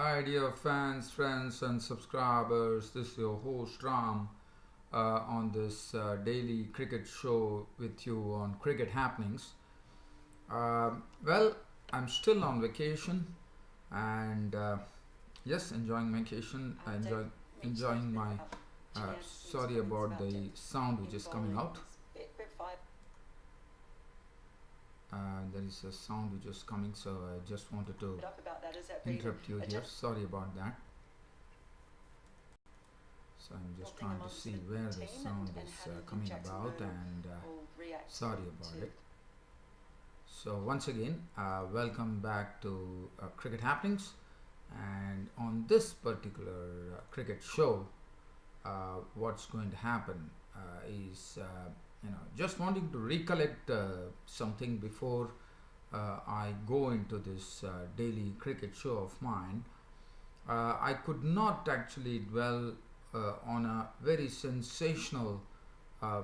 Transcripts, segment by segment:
Hi, dear fans, friends, and subscribers. This is your host Ram on this daily cricket show with you on Cricket Happenings. Well, I'm still on vacation and yes, enjoying vacation. Enjoying my. Sorry about the sound which is coming out. There is a sound which is coming, so I just wanted to interrupt you here. Sorry about that. So I'm just trying to see where the sound is coming about, and sorry about it. So once again, welcome back to Cricket Happenings, and on this particular cricket show, what's going to happen is just wanting to recollect something before I go into this daily cricket show of mine. I could not actually dwell on a very sensational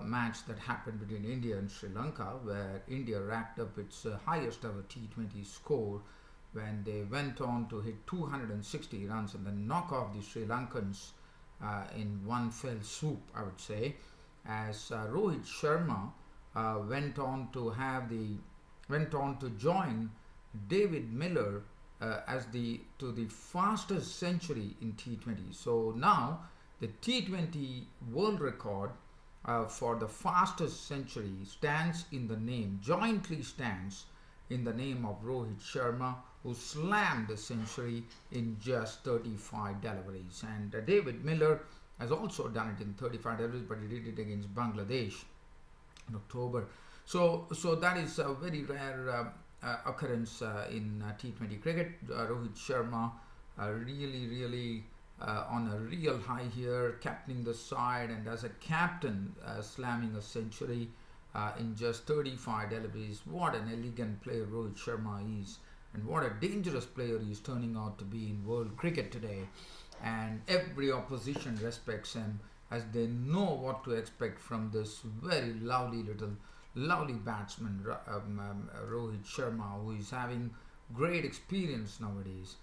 match that happened between India and Sri Lanka, where India racked up its highest ever T20 score when they went on to hit 260 runs and then knock off the Sri Lankans in one fell swoop, I would say, as Rohit Sharma went on to join David Miller as the fastest century in T20. So now the T20 world record for the fastest century jointly stands in the name of Rohit Sharma, who slammed the century in just 35 deliveries. And David Miller has also done it in 35 deliveries, but he did it against Bangladesh in October. So that is a very rare occurrence in T20 cricket. Rohit Sharma really on a real high here, captaining the side, and as a captain slamming a century in just 35 deliveries. What an elegant player Rohit Sharma is, and what a dangerous player he is turning out to be in world cricket today. And every opposition respects him, as they know what to expect from this very lovely batsman Rohit Sharma, who is having great experience nowadays.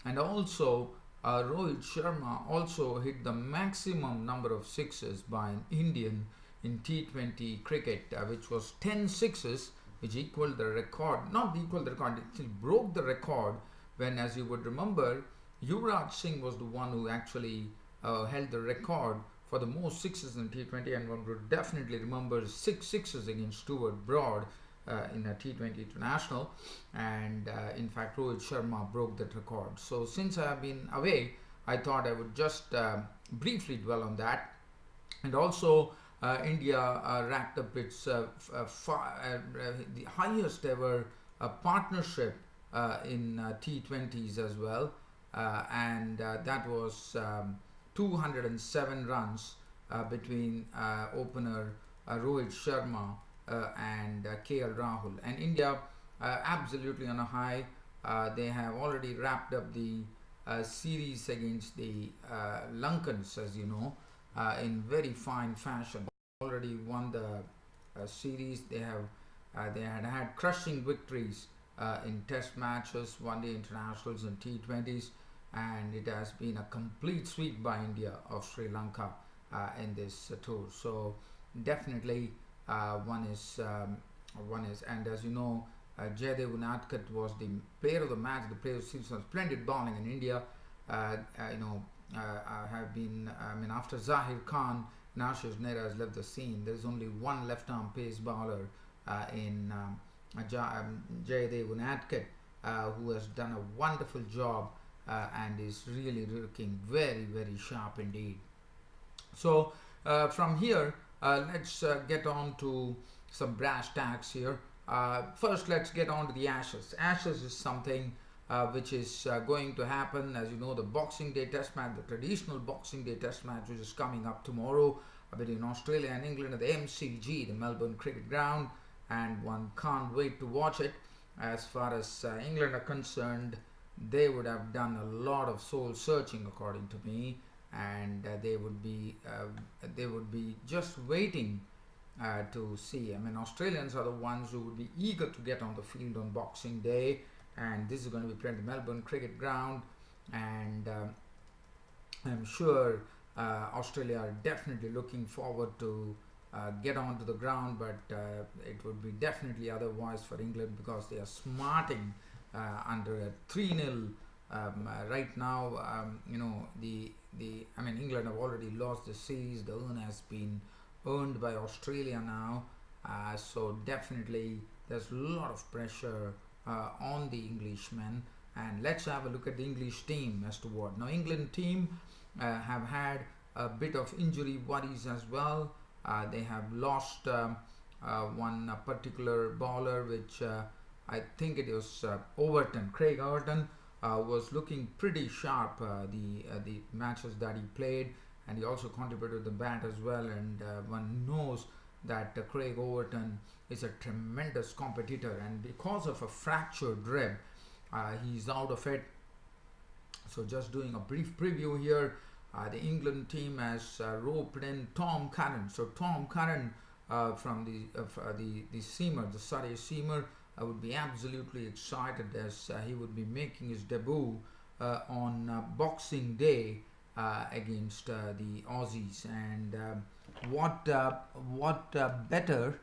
And also Rohit Sharma also hit the maximum number of sixes by an Indian in T20 cricket, which was 10 sixes, which equaled the record. Not equaled the record, it still broke the record when, as you would remember, Yuvraj Singh was the one who actually held the record for the most sixes in T20, and one would definitely remember 6 sixes against Stuart Broad in a T20 international. And in fact, Rohit Sharma broke that record. So since I have been away, I thought I would just briefly dwell on that. And also India racked up its the highest ever partnership in T20s as well, and that was 207 runs between opener Rohit Sharma and KL Rahul. And India absolutely on a high. They have already wrapped up the series against the Lankans, as you know, in very fine fashion. Already won the series. They had crushing victories in Test matches, One Day internationals, and T20s, and it has been a complete sweep by India of Sri Lanka in this tour. So definitely one is, and as you know, Jayadev Unadkat was the player of the match, the player of the series. Splendid bowling in India. Have been, after Zahir Khan, Ashish Nehra has left the scene. There is only one left-arm pace bowler in Jayadev Unadkat, who has done a wonderful job and is really looking very sharp indeed. So from here, let's get on to some brass tacks here. First, let's get on to the Ashes. Ashes is something which is going to happen. As you know, the Boxing Day Test match, the traditional Boxing Day Test match, which is coming up tomorrow between Australia and England at the MCG, the Melbourne Cricket Ground, and one can't wait to watch it. As far as England are concerned, they would have done a lot of soul searching, according to me, and they would be just waiting to see. Australians are the ones who would be eager to get on the field on Boxing Day, and this is going to be played at the Melbourne Cricket Ground. and I'm sure Australia are definitely looking forward to get onto the ground, but it would be definitely otherwise for England because they are smarting under a 3-0 right now. I mean, England have already lost the series. The earn has been earned by Australia now, so definitely there's a lot of pressure on the Englishmen. And let's have a look at the English team as to what. Now, England team have had a bit of injury worries as well. They have lost one particular bowler, which I think it was Overton. Craig Overton was looking pretty sharp the matches that he played, and he also contributed the bat as well. And one knows that Craig Overton is a tremendous competitor, and because of a fractured rib, he's out of it. So just doing a brief preview here. The England team has roped in Tom Curran. So Tom Curran from the seamer, the Surrey seamer, would be absolutely excited as he would be making his debut on Boxing Day against the Aussies. And what better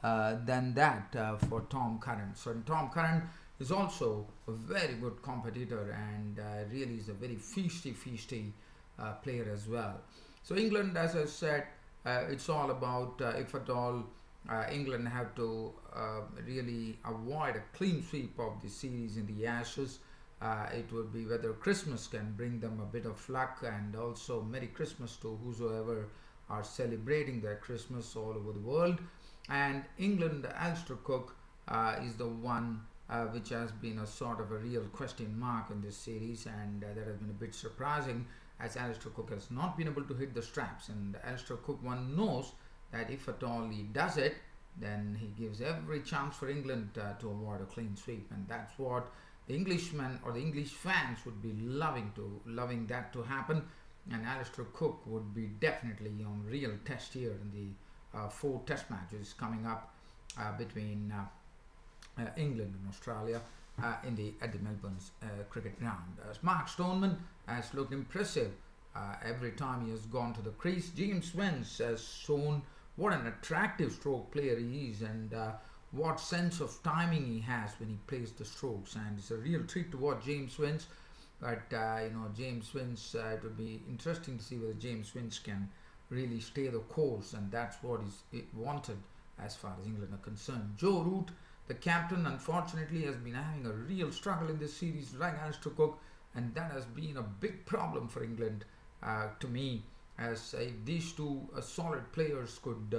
than that for Tom Curran? So Tom Curran is also a very good competitor, and really is a very feisty player as well. So England, as I said, it's all about if at all England have to really avoid a clean sweep of the series in the Ashes. It would be whether Christmas can bring them a bit of luck, and also Merry Christmas to whosoever are celebrating their Christmas all over the world. And England, Alistair Cook is the one which has been a sort of a real question mark in this series, and that has been a bit surprising as Alistair Cook has not been able to hit the straps. And Alistair Cook, one knows that if at all he does it, then he gives every chance for England to avoid a clean sweep, and that's what the Englishmen or the English fans would be loving that to happen. And Alistair Cook would be definitely on real test here in the 4 test matches coming up between England and Australia at the Melbourne cricket ground. Mark Stoneman has looked impressive every time he has gone to the crease. James Spence has shown what an attractive stroke player he is, and what sense of timing he has when he plays the strokes, and it's a real treat to watch James Spence. But James Spence, it would be interesting to see whether James Spence can really stay the course, and that's what is wanted as far as England are concerned. Joe Root, the captain, unfortunately has been having a real struggle in this series like Alistair Cook, and that has been a big problem for England to me, as these two solid players could,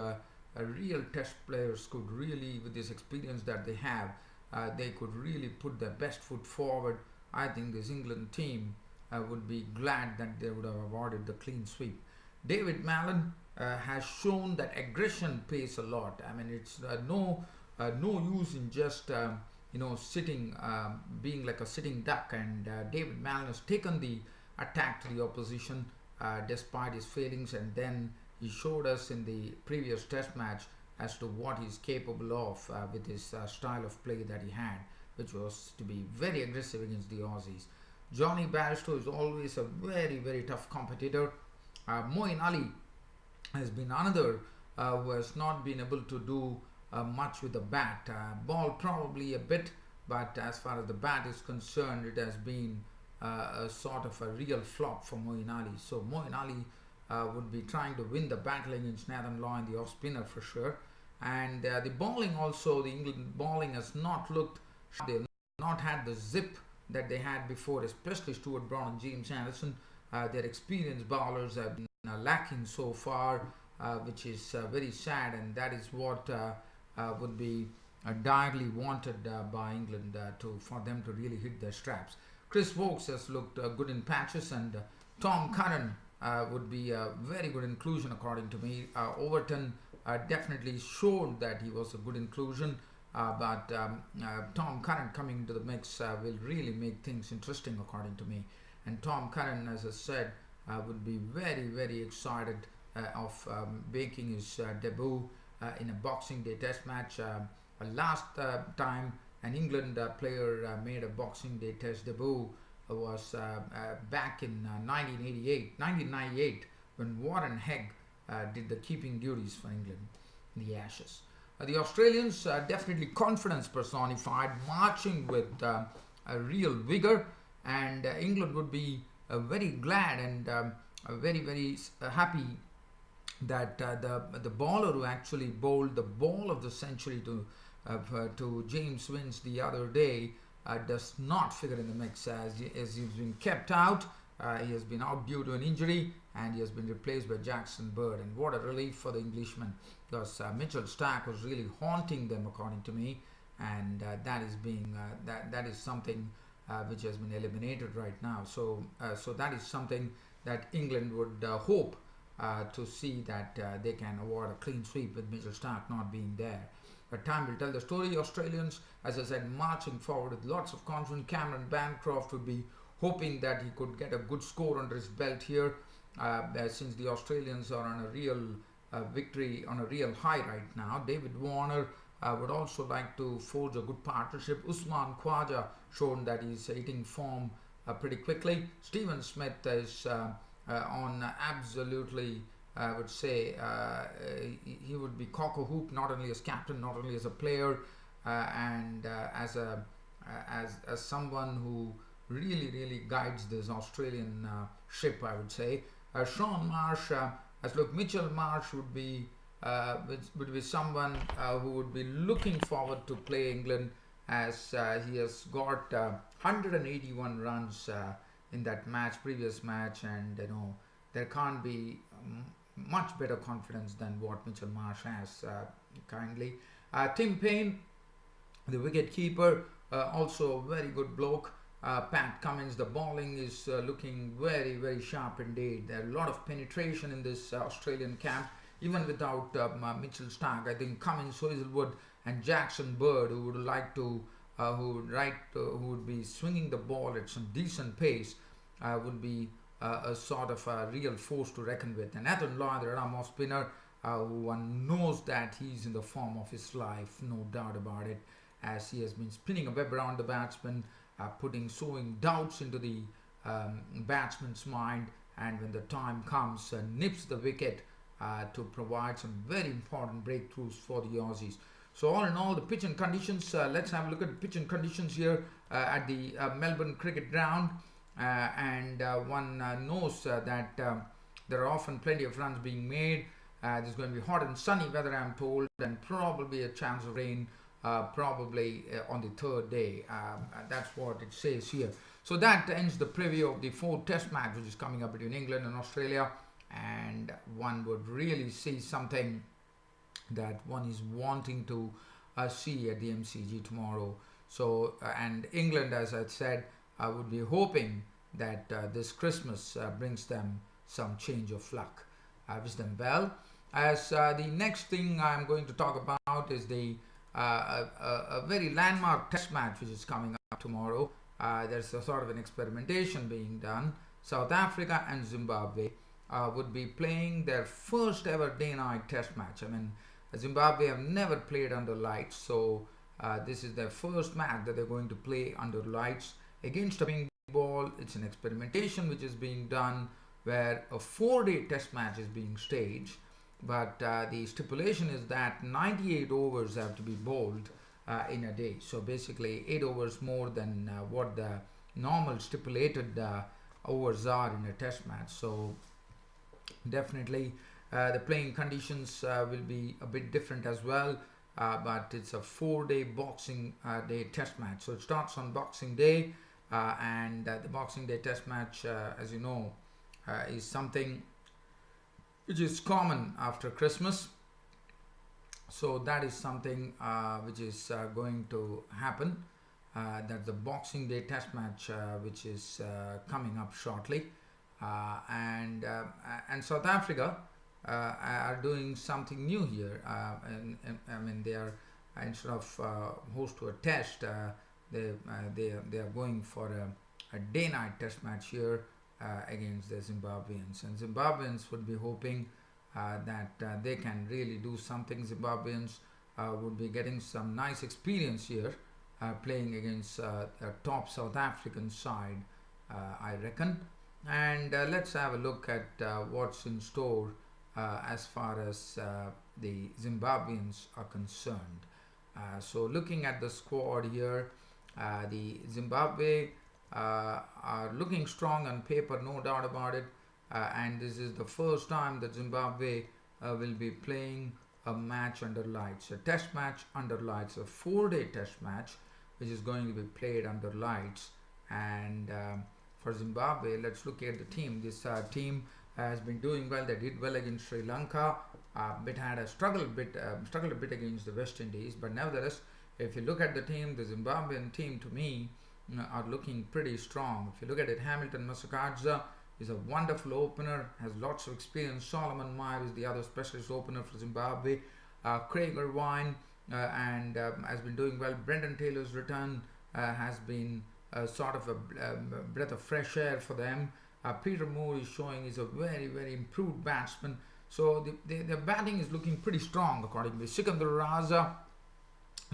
real test players could really, with this experience that they have, they could really put their best foot forward. I think this England team would be glad that they would have avoided the clean sweep. David Mallon has shown that aggression pays a lot. I mean, it's no use in just sitting, being like a sitting duck. And David Mallon has taken the attack to the opposition despite his failings, and then he showed us in the previous test match as to what he's capable of with his style of play that he had, which was to be very aggressive against the Aussies. Johnny Bairstow is always a very tough competitor. Moeen Ali has been another who has not been able to do much with the bat. Ball probably a bit, but as far as the bat is concerned, it has been a sort of a real flop for Moeen Ali. So Moeen Ali would be trying to win the battle against Nathan Law in the off spinner for sure. And the bowling also, the England bowling has not looked, they have not had the zip that they had before, especially Stuart Brown and James Anderson. Their experienced bowlers have been lacking so far, which is very sad, and that is what would be direly wanted by England for them to really hit their straps. Chris Woakes has looked good in patches, and Tom Curran would be a very good inclusion according to me. Overton definitely showed that he was a good inclusion, but Tom Curran coming into the mix will really make things interesting according to me. And Tom Curran, as I said, would be very excited of making his debut in a Boxing Day test match. Last time an England player made a Boxing Day test debut was back in 1998 when Warren Hegg did the keeping duties for England in the Ashes. The Australians definitely confidence personified, marching with a real vigor, and England would be very glad and very happy that the bowler who actually bowled the ball of the century to James Vince the other day does not figure in the mix, as he's been kept out. He has been out due to an injury, and he has been replaced by Jackson Bird. And what a relief for the Englishman, because Mitchell Starc was really haunting them, according to me, and that is something which has been eliminated right now. So that is something that England would hope to see, that they can award a clean sweep with Mitchell Starc not being there. But time will tell the story. Australians, as I said, marching forward with lots of confidence. Cameron Bancroft would be hoping that he could get a good score under his belt here, since the Australians are on a real victory, on a real high right now. David Warner would also like to forge a good partnership. Usman Khawaja shown that he's hitting form pretty quickly. Stephen Smith is on absolutely, I would say, he would be cock a hoop, not only as captain, not only as a player, and as someone who really guides this Australian ship, I would say. Shaun Marsh, as look, Mitchell Marsh would be someone who would be looking forward to play England, as he has got 181 runs in that previous match, and there can't be much better confidence than what Mitchell Marsh has currently. Tim Paine, the wicket keeper, also a very good bloke. Pat Cummins, the bowling is looking very sharp indeed. There are a lot of penetration in this Australian camp, even without Mitchell Starc. I think Cummins, Hazlewood, and Jackson Bird, who would like to who would be swinging the ball at some decent pace, would be a sort of a real force to reckon with. And Nathan Lloyd, the Ramos spinner, who one knows that he's in the form of his life, no doubt about it, as he has been spinning a web around the batsman, sowing doubts into the batsman's mind, and when the time comes, nips the wicket to provide some very important breakthroughs for the Aussies. So all in all, the pitch and conditions, let's have a look at the pitch and conditions here at the Melbourne Cricket Ground. And one knows that there are often plenty of runs being made. There's going to be hot and sunny weather, I'm told, and probably a chance of rain probably on the third day. That's what it says here. So that ends the preview of the fourth test match, which is coming up between England and Australia, and one would really see something that one is wanting to see at the MCG tomorrow. So and England, as I said, I would be hoping that this Christmas brings them some change of luck. I wish them well. As the next thing I'm going to talk about is the a very landmark test match which is coming up tomorrow. There's a sort of an experimentation being done. South Africa and Zimbabwe would be playing their first ever day-night test match. I mean, Zimbabwe have never played under lights, so this is their first match that they're going to play under lights against a ping ball. It's an experimentation which is being done, where a 4-day test match is being staged, but the stipulation is that 98 overs have to be bowled in a day. So basically 8 overs more than what the normal stipulated overs are in a test match. So definitely the playing conditions will be a bit different as well, but it's a 4-day Boxing Day test match. So it starts on Boxing Day, and the Boxing Day test match, as you know, is something which is common after Christmas. So that is something which is going to happen. That's the Boxing Day test match, which is coming up shortly. And South Africa are doing something new here. And I mean, they are, instead of host to a test, they are going for a day-night test match here against the Zimbabweans. And Zimbabweans would be hoping that they can really do something. Zimbabweans would be getting some nice experience here, playing against a top South African side, I reckon. And let's have a look at what's in store as far as the Zimbabweans are concerned. So looking at the squad here, the Zimbabwe are looking strong on paper, no doubt about it. And this is the first time that Zimbabwe will be playing a match under lights, a test match under lights, a 4-day test match, which is going to be played under lights. And for Zimbabwe, let's look at the team. This team has been doing well. They did well against Sri Lanka, but had a struggled a bit against the West Indies. But nevertheless, if you look at the team, the Zimbabwean team, to me, are looking pretty strong. If you look at it, Hamilton Masakadza is a wonderful opener, has lots of experience. Solomon Meyer is the other specialist opener for Zimbabwe. Craig Irvine has been doing well. Brendan Taylor's return has been sort of a breath of fresh air for them. Peter Moore is showing he's a very, very improved batsman. So their batting is looking pretty strong according to me. Sikandar Raza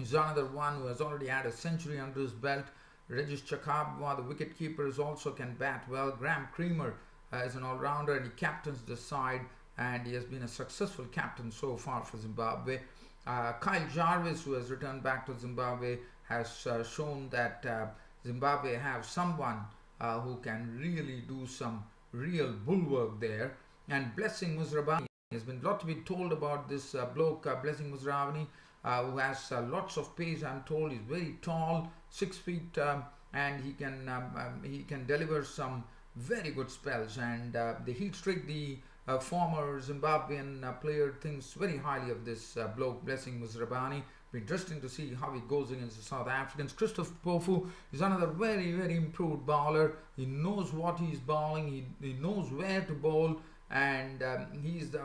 is another one who has already had a century under his belt. Regis Chakabwa, the wicketkeepers, also can bat well. Graham Creamer is an all-rounder and he captains the side, and he has been a successful captain so far for Zimbabwe. Kyle Jarvis, who has returned back to Zimbabwe, has shown that Zimbabwe have someone who can really do some real bulwark there. And Blessing Muzrabani, there's been a lot to be told about this bloke, Blessing Muzrabani, who has lots of pace. I'm told he's very tall, 6 feet, and he can deliver some very good spells. And the heat streak, the former Zimbabwean player thinks very highly of this bloke, Blessing Muzrabani. Be interesting to see how he goes against the South Africans. Christopher Pofu is another very, very improved bowler. He knows what he's bowling. He knows where to bowl. And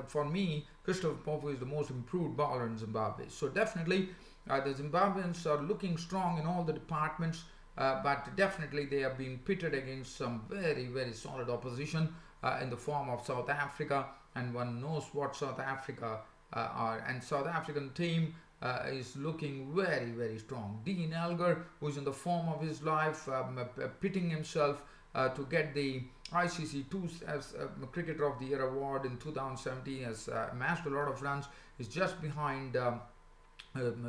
for me, Christopher Pofu is the most improved bowler in Zimbabwe. So definitely, the Zimbabweans are looking strong in all the departments. But definitely they are being pitted against some very, very solid opposition in the form of South Africa. And one knows what South Africa are. And South African team is looking very, very strong. Dean Elgar, who is in the form of his life, pitting himself to get the ICC 2 as Cricketer of the Year award in 2017, has amassed a lot of runs. Is just behind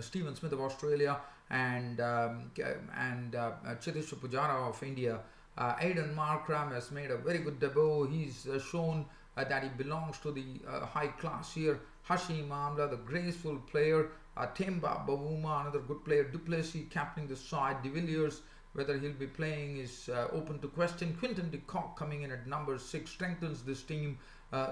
Stephen Smith of Australia and Cheteshwar Pujara of India. Aiden Markram has made a very good debut. He's shown that he belongs to the high class here. Hashim Amla, the graceful player. Temba Bavuma, another good player. Du Plessis captaining the side. De Villiers, whether he'll be playing is open to question. Quinton de Kock coming in at number 6 strengthens this team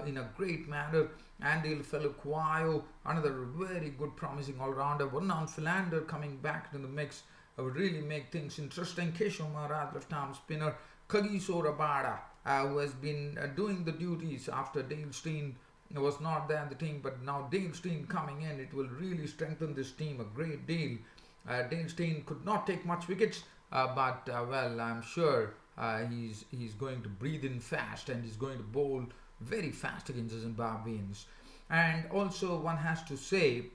in a great manner. Andy Felukwayo, another very good promising all-rounder. Vernon Philander coming back to the mix would really make things interesting. Keshav Maharaj, left-arm spinner. Kagiso Rabada, who has been doing the duties after Dale Steyn was not there in the team, but now Dale Steyn coming in, it will really strengthen this team a great deal. Dale Steyn could not take much wickets, but well, I'm sure he's going to breathe in fast and he's going to bowl very fast against the Zimbabweans. And also one has to say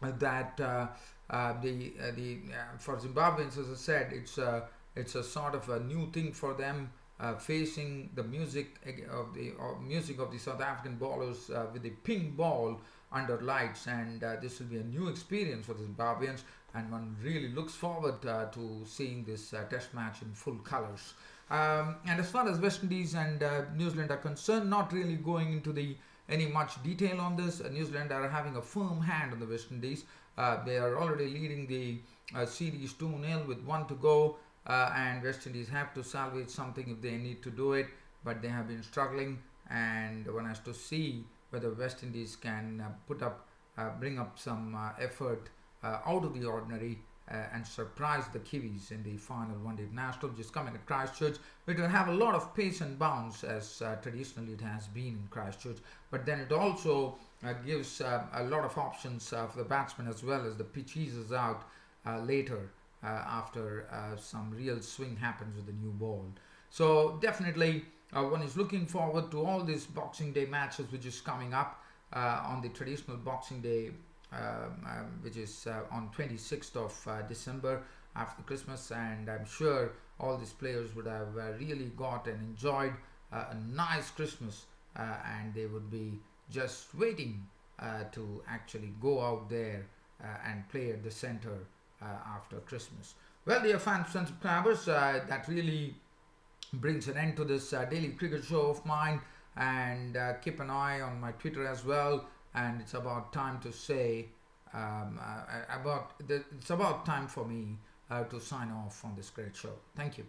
that for Zimbabweans, as I said, it's a sort of a new thing for them, facing the music of the South African bowlers with the pink ball under lights, and this will be a new experience for the Zimbabweans, and one really looks forward to seeing this test match in full colours. And as far as West Indies and New Zealand are concerned, not really going into any much detail on this. New Zealand are having a firm hand on the West Indies. They are already leading the series 2-0 with 1 to go, and West Indies have to salvage something if they need to do it, but they have been struggling, and one has to see whether West Indies can bring up some effort out of the ordinary and surprise the Kiwis in the final one-day national, which is coming at Christchurch. It will have a lot of pace and bounce, as traditionally it has been in Christchurch, but then it also gives a lot of options for the batsmen, as well as the pitch eases out later after some real swing happens with the new ball. So definitely one is looking forward to all these Boxing Day matches which is coming up on the traditional Boxing Day, which is on 26th of December after Christmas, and I'm sure all these players would have really got and enjoyed a nice Christmas, and they would be just waiting to actually go out there and play at the center after Christmas. Well, dear fans and subscribers, that really brings an end to this daily cricket show of mine. And keep an eye on my Twitter as well. And it's about time to say it's about time for me to sign off on this great show. Thank you.